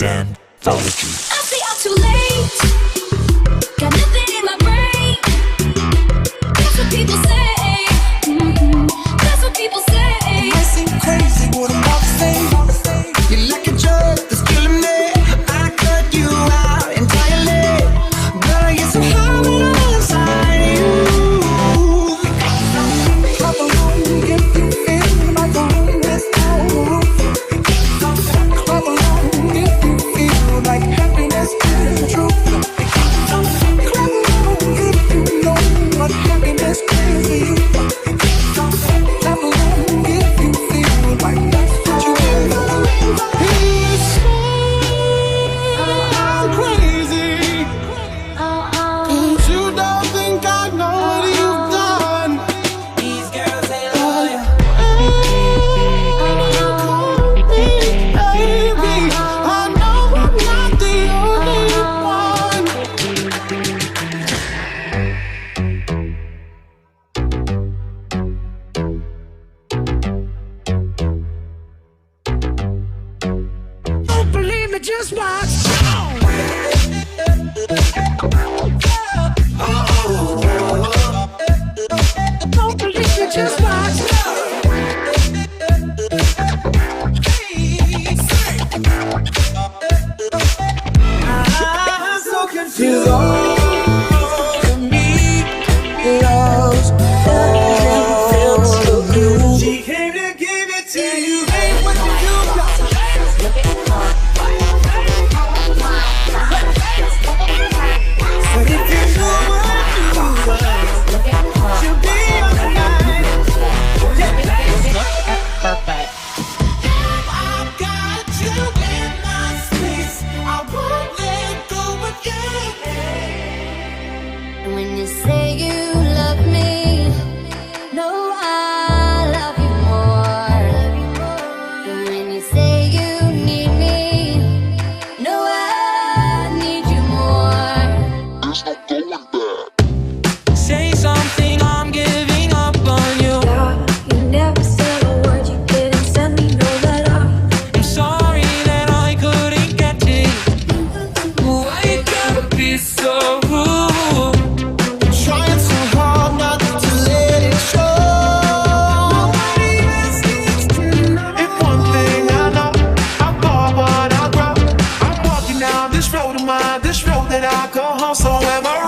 Anthology. I say I'm too late. Got nothing in my brain. That's what people say. That's what people say. It might seem crazy what I'm about to say. You're like a drug that's killing me. I cut you out entirely. Girl, I get so high when I'm inside you. Clap along if you feel like the room is out. Clap along if you feel like happiness is the truth. Clap along if you know what happiness is to you. Clap along if you feel like that's what you need. He's so crazy. You don't think I know what you've done. These girls ain't loyal. Call me baby. I know I'm not the only one. Don't believe me, just watch. Don't believe me, just watch. I'm so confused. To me, love's all so good. She came to give it to you. Hey, what you do? But if you know what she'll be on the night. I've got you in my space. I won't let go again. When you say you love me, no, I love you more. When you say you need me, no, I need you more. Say something, I'm giving up on you. You never said a word, you didn't send me no letter. I'm sorry that I couldn't get to you. Why you gotta be so rude? Trying so hard not to let it show. Nobody listens to know. If one thing I know, I fall but I grow. I'm walking down this road of mine, this road that I go home. So am I